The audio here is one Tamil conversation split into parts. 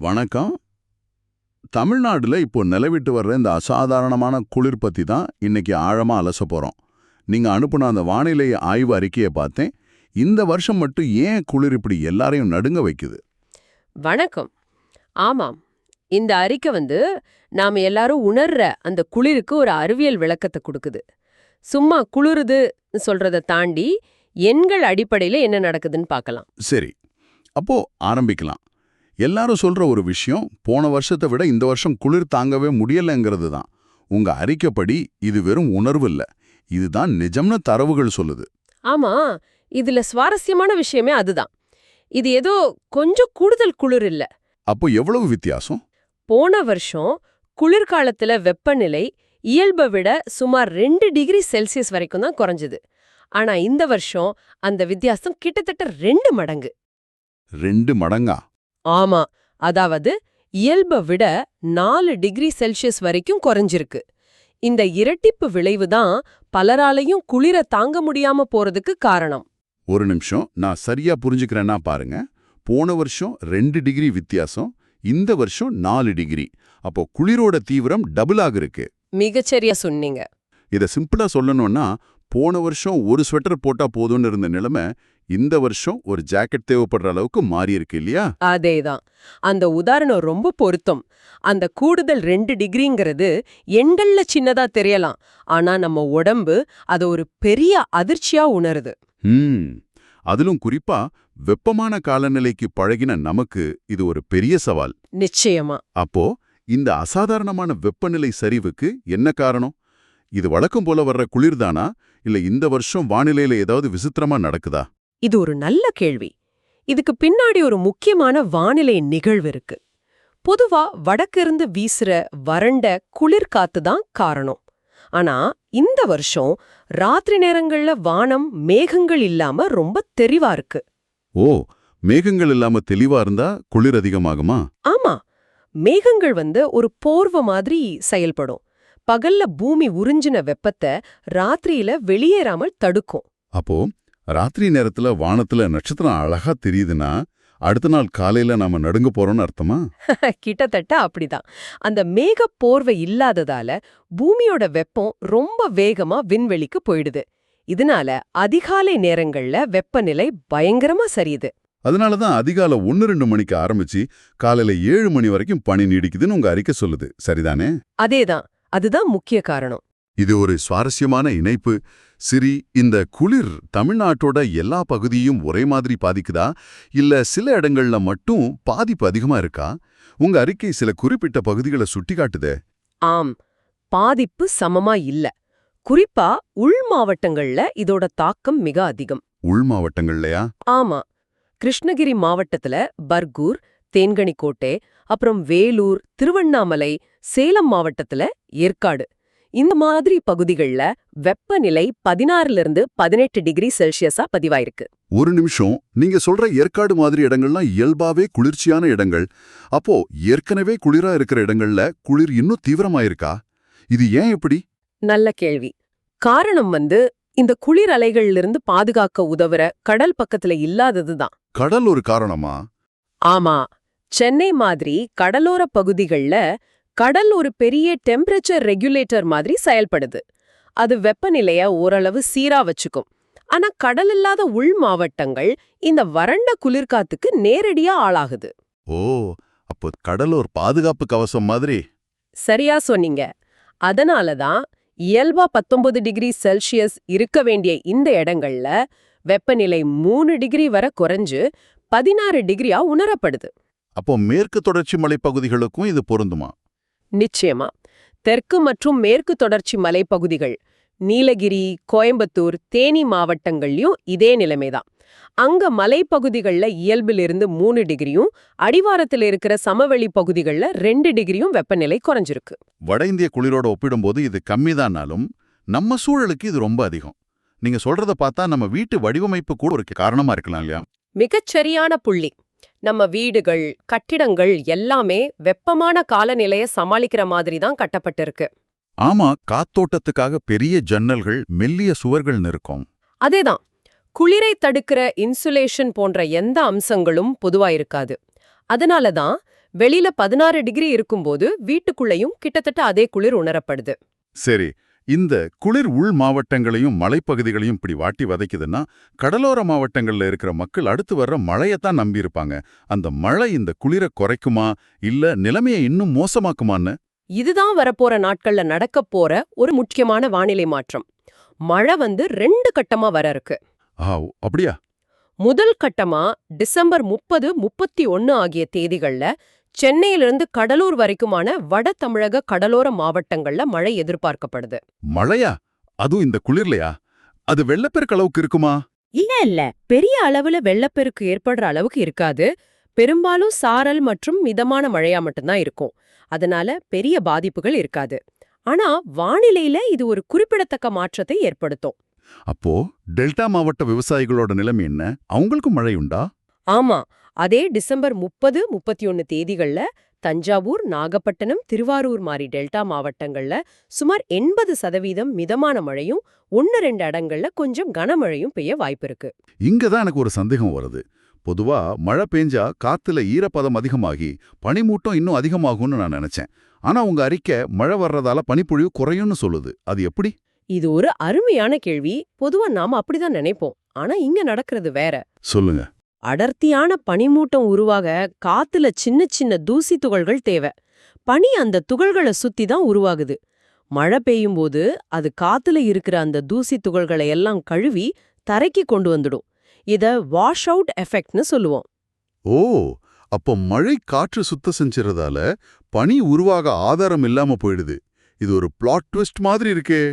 வணக்கம். தமிழ்நாடுல இப்போ நிலவிட்டு வர்ற இந்த அசாதாரணமான குளிர் பத்தி தான் இன்னைக்கு ஆழமா அலச போறோம். நீங்க அனுப்புன அந்த வானிலை ஆய்வு அறிக்கையை பார்த்தேன். இந்த வருஷம் மட்டும் ஏன் குளிர் இப்படி எல்லாரையும் நடுங்க வைக்குது? வணக்கம். ஆமாம், இந்த அறிக்கை நாம எல்லாரும் உணர்ற அந்த குளிருக்கு ஒரு அறிவியல் விளக்கத்தை கொடுக்குது. சும்மா குளிருது சொல்றதை தாண்டி எண்கள் அடிப்படையில என்ன நடக்குதுன்னு பார்க்கலாம். சரி, அப்போ ஆரம்பிக்கலாம். எல்லாரும் சொல்ற ஒரு விஷயம், போன வருஷத்தை விட இந்த வருஷம் குளிர் தாங்கவே முடியலங்கிறது தான். உங்க அறிக்கைப்படி இது வெறும் உணர்வு இல்ல, இதுதான் நிஜம்னு தரவுகள் சொல்லுது. ஆமா, இதுல சுவாரஸ்யமான விஷயமே அதுதான். இது ஏதோ கொஞ்சம் கூடுதல் குளிர் இல்ல. அப்போ எவ்வளவு வித்தியாசம்? போன வருஷம் குளிர்காலத்துல வெப்பநிலை இயல்பை விட சுமார் 2 டிகிரி செல்சியஸ் வரைக்கும் தான் குறைஞ்சது. ஆனா இந்த வருஷம் அந்த வித்தியாசம் கிட்டத்தட்ட 2 மடங்கு. 2 மடங்கா? ஆமா, அதாவது இயல்பை விட 4 டிகிரி செல்சியஸ் வரைக்கும் குறைஞ்சிருக்கு. இந்த இரட்டிப்பு விளைவு தான் பலராலையும் குளிர தாங்க முடியாம போறதுக்கு காரணம். ஒரு நிமிஷம், நான் சரியா புரிஞ்சுக்கிறேன்னா பாருங்க. போன வருஷம் 2 டிகிரி வித்தியாசம், இந்த வருஷம் 4 டிகிரி. அப்போ குளிரோட தீவிரம் டபுள் ஆகிருக்கு. மிகச்சரியா சொன்னீங்க. இதை சிம்பிளா சொல்லணும்னா, போன வருஷம் ஒரு ஸ்வெட்டர் போட்டா போதும்னு இருந்த நிலைமை இந்த வருஷம் ஒரு ஜாக்கெட் தேவைப்படுற அளவுக்கு மாறி இருக்கு இல்லையா? அதேதான். அந்த உதாரணம் ரொம்ப பொருத்தம். அந்த கூடுதல் 2 டிகிரிங்கிறது எண்கள்ல சின்னதா தெரியலாம், ஆனா நம்ம உடம்பு அதை ஒரு பெரிய அதிர்ச்சியா உணருது. அதிலும் குறிப்பா வெப்பமான காலநிலைக்கு பழகின நமக்கு இது ஒரு பெரிய சவால். நிச்சயமா. அப்போ இந்த அசாதாரணமான வெப்பநிலை சரிவுக்கு என்ன காரணம்? இது வழக்கம் போல வர்ற குளிர்தானா, இல்ல இந்த வருஷம் வானிலையில ஏதாவது விசித்திரமா நடக்குதா? இது ஒரு நல்ல கேள்வி. இதுக்கு பின்னாடி ஒரு முக்கியமான வானிலை நிகழ்வு இருக்கு. பொதுவா வடக்கிருந்து வீசுற வறண்ட குளிர்காத்து தான் காரணம். ஆனா இந்த வருஷம் ராத்திரி நேரங்கள்ல வானம் மேகங்கள் இல்லாம ரொம்ப தெளிவா இருக்கு. ஓ, மேகங்கள் இல்லாம தெளிவா இருந்தா குளிர் அதிகமாகுமா? ஆமா, மேகங்கள் ஒரு போர்வை மாதிரி செயல்படும். பகல்ல பூமி உறிஞ்சின வெப்பத்தை ராத்திரியில வெளியேறாமல் தடுக்கும். அப்போ ராத்திரி நேரத்துல வானத்துல நட்சத்திரம் அழகா தெரியுதுன்னா அடுத்த நாள் காலையில நாம நடுங்க போறோம்னு அர்த்தமா? கிட்டத்தட்ட அப்படிதான். அந்த மேக போர்வை இல்லாததால பூமியோட வெப்பம் ரொம்ப வேகமா விண்வெளிக்கு போயிடுது. இதனால அதிகாலை நேரங்கள்ல வெப்பநிலை பயங்கரமா சரியுது. அதனாலதான் அதிகாலை 1-2 மணிக்கு ஆரம்பிச்சு காலையில 7 மணி வரைக்கும் பனி நீடிக்குதுன்னு உங்க அறிக்கை சொல்லுது, சரிதானே? அதேதான், அதுதான் முக்கிய காரணம். இது ஒரு சுவாரஸ்யமான இணைப்பு. சரி, இந்த குளிர் தமிழ்நாட்டோட எல்லா பகுதியும் ஒரே மாதிரி பாதிக்குதா, இல்ல சில இடங்கள்ல மட்டும் பாதிப்பு அதிகமா இருக்கா? உங்க அறிக்கை சில குறிப்பிட்ட பகுதிகளை சுட்டிக்காட்டுதே. ஆம், பாதிப்பு சமமா இல்ல. குறிப்பா உள் மாவட்டங்கள்ல இதோட தாக்கம் மிக அதிகம். உள் மாவட்டங்கள்லயா? ஆமா, கிருஷ்ணகிரி மாவட்டத்துல பர்கூர், தேன்கனிக்கோட்டை, அப்புறம் வேலூர், திருவண்ணாமலை, சேலம் மாவட்டத்துல ஏற்காடு, இந்த மாதிரி பகுதிகள்ல வெப்பநிலை 16லிருந்து 18 டிகிரி செல்சியஸா பதிவாயிருக்கு. ஒரு நிமிஷம், நீங்க சொல்ற ஏற்காடு மாதிரி இடங்கள்லாம் இயல்பாவே குளிர்ச்சியான இடங்கள். அப்போ ஏற்கனவே குளிரா இருக்கிற இடங்கள்ல குளிர் இன்னும் தீவிரமாயிருக்கா? இது ஏன் எப்படி? நல்ல கேள்வி. காரணம் இந்த குளிர் அலைகள்லிருந்து பாதுகாக்க உதவுற கடல் பக்கத்துல இல்லாததுதான். கடல் ஒரு காரணமா? ஆமா, சென்னை மாதிரி கடலோர பகுதிகள்ல கடல் ஒரு பெரிய டெம்பரேச்சர் ரெகுலேட்டர் மாதிரி செயல்படுது. அது வெப்பநிலைய ஓரளவு சீரா வச்சுக்கும். ஆனா கடல் இல்லாத உள் மாவட்டங்கள் இந்த வறண்ட குளிர்காத்துக்கு நேரடியா ஆளாகுது. ஓ, அப்போ கடல் ஒரு பாதுகாப்பு கவசம் மாதிரி. சரியா சொன்னீங்க. அதனாலதான் இயல்பா 19 டிகிரி செல்சியஸ் இருக்க வேண்டிய இந்த இடங்கள்ல வெப்பநிலை 3 டிகிரி வரை குறைஞ்சு 16 டிகிரியா உணரப்படுது. அப்போ மேற்கு தொடர்ச்சி மலைப்பகுதிகளுக்கும் இது பொருந்துமா? நிச்சயமா. தெற்கு மற்றும் மேற்கு தொடர்ச்சி மலைப்பகுதிகள், நீலகிரி, கோயம்புத்தூர், தேனி மாவட்டங்கள்லயும் இதே நிலைமைதான். அங்க மலைப்பகுதிகள்ல இயல்பிலிருந்து 3 டிகிரியும், அடிவாரத்தில் இருக்கிற சமவெளி பகுதிகள்ல 2 டிகிரியும் வெப்பநிலை குறைஞ்சிருக்கு. வட இந்திய குளிரோட ஒப்பிடும்போது இது கம்மிதானாலும் நம்ம சூழலுக்கு இது ரொம்ப அதிகம். நீங்க சொல்றத பார்த்தா நம்ம வீட்டு வடிவமைப்பு கூட ஒரு காரணமா இருக்கலாம் இல்லையா? மிகச்சரியான புள்ளி. நம்ம வீடுகள், கட்டிடங்கள் எல்லாமே வெப்பமான காலநிலையை சமாளிக்கிற மாதிரி தான் கட்டப்பட்டிருக்கு. ஆமா, காத்தோட்டத்துக்காக பெரிய ஜன்னல்கள், மெல்லிய சுவர்கள்னு இருக்கும். அதேதான். குளிரை தடுக்கிற இன்சுலேஷன் போன்ற எந்த அம்சங்களும் பொதுவா இருக்காது. அதனால தான் வெளியில 16 டிகிரி இருக்கும்போது வீட்டுக்குள்ளேயும் கிட்டத்தட்ட அதே குளிர் உணரப்படுது. சரி, இந்த குளிர் உள் மாவட்டங்களையும் மலைப்பகுதிகளையும் இப்படி வாட்டி வதைக்குதுன்னா, கடலோர மாவட்டங்கள்ல இருக்கிற மக்கள் அடுத்து வர்ற மழையத்தான் நம்பியிருப்பாங்க. அந்த மழை இந்த குளிரை குறைக்குமா, இல்ல நிலைமையை இன்னும் மோசமாக்குமான்னு? இதுதான் வரப்போற நாட்கள்ல நடக்கப் போற ஒரு முக்கியமான வானிலை மாற்றம். மழை 2 கட்டமா வர இருக்கு. அப்படியா? முதல் கட்டமா டிசம்பர் 30, 31 ஆகிய தேதிகள்ல சென்னையிலிருந்து கடலூர் வரைக்குமான வட தமிழக கடலோர மாவட்டங்கள்ல மழை எதிர்பார்க்கப்படுது. மழையா? அதுவும் இந்த குளிர்லையா? அது வெள்ளப்பெருக்கு அளவுக்கு இருக்குமா? இல்ல பெரிய அளவுல வெள்ளப்பெருக்கு ஏற்படுற அளவுக்கு இருக்காது. பெரும்பாலும் சாரல் மற்றும் மிதமான மழையா மட்டும்தான் இருக்கும். அதனால பெரிய பாதிப்புகள் இருக்காது. ஆனா வானிலையில இது ஒரு குறிப்பிடத்தக்க மாற்றத்தை ஏற்படுத்தும். அப்போ டெல்டா மாவட்ட விவசாயிகளோட நிலைமை என்ன? அவங்களுக்கும் மழை உண்டா? ஆமா, அதே டிசம்பர் 30, 31 தேதிகள்ல தஞ்சாவூர், நாகப்பட்டினம், திருவாரூர் மாதிரி டெல்டா மாவட்டங்கள்ல சுமார் 80% மிதமான மழையும் 1-2 இடங்கள்ல கொஞ்சம் கனமழையும் பெய்ய வாய்ப்பிருக்கு. இங்கதான் எனக்கு ஒரு சந்தேகம் வருது. பொதுவா மழை பெஞ்சா காத்துல ஈரப்பதம் அதிகமாகி பனிமூட்டம் இன்னும் அதிகமாகும்னு நான் நினைச்சேன். ஆனா உங்க அறிக்கை மழை வர்றதால பனிப்பொழிவு குறையும்னு சொல்லுது. அது எப்படி? இது ஒரு அருமையான கேள்வி. பொதுவா நாம அப்படிதான் நினைப்போம். ஆனா இங்க நடக்கிறது வேற. சொல்லுங்க. அடர்த்தியான பனிமூட்டம் உருவாக காத்துல சின்ன சின்ன தூசி துகள்கள் தேவை. பனி அந்த துகள்களை சுத்தி தான் உருவாகுது. மழை பெய்யும்போது அது காத்துல இருக்கிற அந்த தூசி துகள்களை எல்லாம் கழுவி தரைக்கு கொண்டு வந்துடும். இத வாஷ் அவுட் எஃபெக்ட்னு சொல்லுவோம். ஓ, அப்போ மழை காற்று சுத்தம் செஞ்சறதால பனி உருவாக ஆதாரம் இல்லாம போயிடுது. இது ஒரு பிளாட் ட்விஸ்ட் மாதிரி இருக்கே.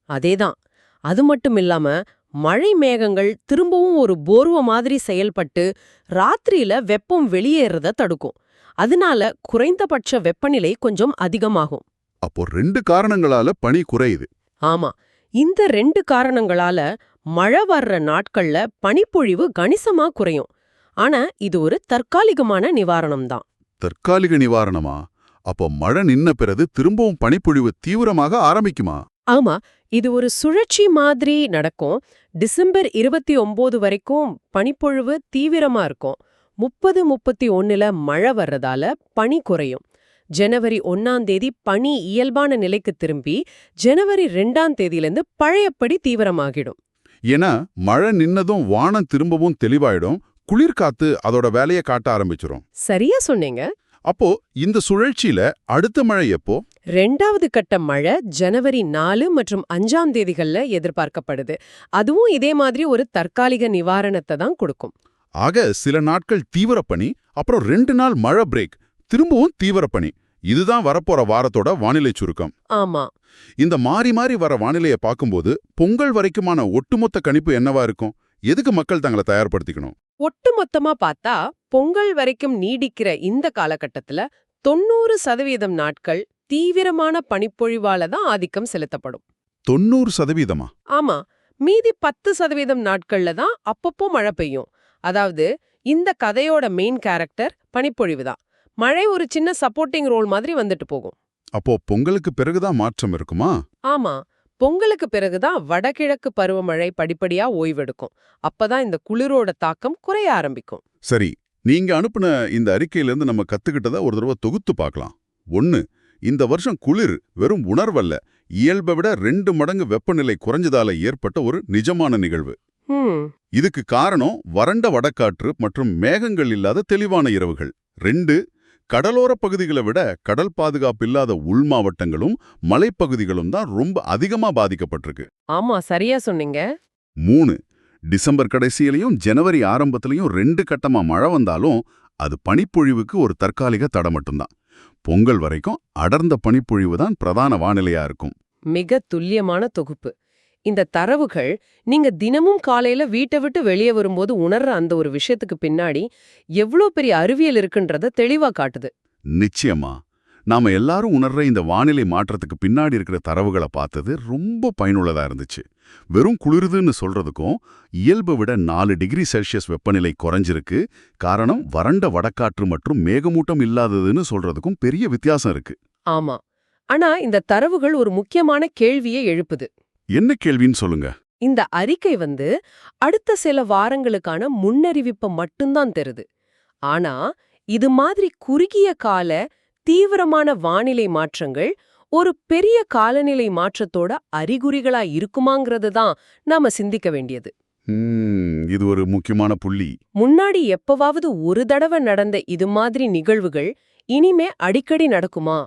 அதேதான். அது மட்டும் இல்லாம மழை மேகங்கள் திரும்பவும் ஒரு போர்வ மாதிரி செயல்பட்டு ராத்திரியில வெப்பம் வெளியேறத தடுக்கும். அதனால குறைந்தபட்ச வெப்பநிலை கொஞ்சம் அதிகமாகும். அப்போ 2 காரணங்களால பனி குறையுது. ஆமா, இந்த 2 காரணங்களால மழை வர்ற நாட்கள்ல பனிப்பொழிவு கணிசமா குறையும். ஆனா இது ஒரு தற்காலிகமான நிவாரணம் தான். தற்காலிக நிவாரணமா? அப்போ மழை நின்ன பிறகு திரும்பவும் பனிப்பொழிவு தீவிரமாக ஆரம்பிக்குமா? ஆமா, இது ஒரு சுழற்சி மாதிரி நடக்கும். டிசம்பர் 29 வரைக்கும் பனிப்பொழிவு தீவிரமா இருக்கும். 30, 31ல மழை வர்றதால பனி குறையும். ஜனவரி 1ஆம் தேதி பனி இயல்பான நிலைக்கு திரும்பி ஜனவரி 2ஆம் தேதியிலிருந்து பழையபடி தீவிரமாகிடும். ஏன்னா மழை நின்னதும் வானம் திரும்பவும் தெளிவாயிடும், குளிர்காத்து அதோட வேலையை காட்ட ஆரம்பிச்சிரும். சரியா சொன்னீங்க. அப்போ இந்த சுழற்சியில அடுத்த மழை எப்போ? 2வது கட்ட மழை ஜனவரி 4 மற்றும் 5ஆம் தேதிகள்ல எதிர்பார்க்கப்படுது. அதுவும் இதே மாதிரி ஒரு தற்காலிக நிவாரணத்தை தான் கொடுக்கும். ஆக சில நாட்கள் தீவிர பனி, அப்புறம் 2 நாள் மழை பிரேக், திரும்பவும் தீவிர பனி. இதுதான் வரப்போற வாரத்தோட வானிலை சுருக்கம். ஆமா, இந்த மாறி மாறி வர வானிலையை பார்க்கும்போது பொங்கல் வரைக்குமான ஒட்டுமொத்த கணிப்பு என்னவா இருக்கும்? எதுக்கு மக்கள் தங்களை தயார்படுத்திக்கணும்? ஒட்டுமொத்தமா பார்த்தா பொங்கல் வரைக்கும் நீடிக்கிற இந்த காலகட்டத்துல 90% நாட்கள் தீவிரமான பனிப்பொழிவால தான் ஆதிக்கம் செலுத்தப்படும். 90%? ஆமா, மீதி 10% நாட்கள்ல தான் அப்பப்போ மழை பெய்யும். அதாவது இந்த கதையோட மெயின் கேரக்டர் பனிப்பொழிவு தான். மழை ஒரு சின்ன சப்போர்ட்டிங் ரோல் மாதிரி வந்துட்டு போகும். அப்போ பொங்கலுக்கு பிறகுதான் மாற்றம் இருக்குமா? ஆமா, பொங்கலுக்கு பிறகுதான் வடகிழக்கு பருவமழை படிப்படியா ஓய்வெடுக்கும். அப்பதான் இந்த குளிரோட தாக்கம் குறைய ஆரம்பிக்கும். சரி, நீங்க அனுப்புன இந்த அறிக்கையிலிருந்து நம்ம கத்துக்கிட்டத ஒரு தடவை தொகுத்து பார்க்கலாம். 1, இந்த வருஷம் குளிர் வெறும் உணர்வல்ல, இயல்பை விட 2 மடங்கு வெப்பநிலை குறைஞ்சதால ஏற்பட்ட ஒரு நிஜமான நிகழ்வு. இதுக்கு காரணம் வறண்ட வடகாற்று மற்றும் மேகங்கள் இல்லாத தெளிவான இரவுகள். 2, கடலோர பகுதிகளை விட கடல் பாதுகாப்பு இல்லாத உள் மாவட்டங்களும் மலைப்பகுதிகளும் தான் ரொம்ப அதிகமா பாதிக்கப்பட்டிருக்கு. ஆமா, சரியா சொன்னீங்க. 3, டிசம்பர் கடைசியிலையும் ஜனவரி ஆரம்பத்திலையும் 2 கட்டமா மழை வந்தாலும் அது பனிப்பொழிவுக்கு ஒரு தற்காலிக தடை மட்டும்தான். பொங்கல் வரைக்கும் அடர்ந்த பனிப்பொழிவு தான் பிரதான வானிலையா இருக்கும். மிக துல்லியமான தொகுப்பு. இந்த தரவுகள் நீங்க தினமும் காலையில வீட்டை விட்டு வெளியே வரும்போது உணர்ற அந்த ஒரு விஷயத்துக்கு பின்னாடி எவ்வளோ பெரிய அறிவியல் இருக்குன்றத தெளிவா காட்டுது. நிச்சயமா. நாம எல்லாரும் உணர்ற இந்த வானிலை மாற்றத்துக்கு பின்னாடி இருக்கிற தரவுகளை பார்த்தது ரொம்ப பயனுள்ளதா இருந்துச்சு. வெறும் குளிருதுன்னு சொல்றதுக்கும் இயல்பை விட 4 டிகிரி செல்சியஸ் வெப்பநிலை குறைஞ்சிருக்கு, காரணம் வறண்ட வடகாற்று மற்றும் மேகமூட்டம் இல்லாததுன்னு சொல்றதுக்கும் பெரிய வித்தியாசம் இருக்கு. ஆமா, ஆனா இந்த தரவுகள் ஒரு முக்கியமான கேள்வியை எழுப்புது. என்ன கேள்வின்னு சொல்லுங்க. இந்த அறிக்கை அடுத்த சில வாரங்களுக்கான முன்னறிவிப்பை மட்டும்தான் தருது. ஆனா இது மாதிரி குறுகிய கால தீவிரமான வானிலை மாற்றங்கள் ஒரு பெரிய காலநிலை மாற்றத்தோட அறிகுறிகளா இருக்குமாங்கிறது தான் நாம சிந்திக்க வேண்டியது. இது ஒரு முக்கியமான புள்ளி. முன்னாடி எப்பவாவது ஒரு தடவை நடந்த இது மாதிரி நிகழ்வுகள் இனிமே அடிக்கடி நடக்குமா?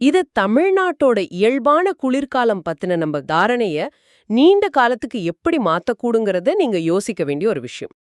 இது தமிழ்நாட்டோட இயல்பான குளிர்காலம் பத்தின நம்ம தாரணைய நீண்ட காலத்துக்கு எப்படி மாத்தக்கூடுங்கிறத நீங்க யோசிக்க வேண்டிய ஒரு விஷயம்.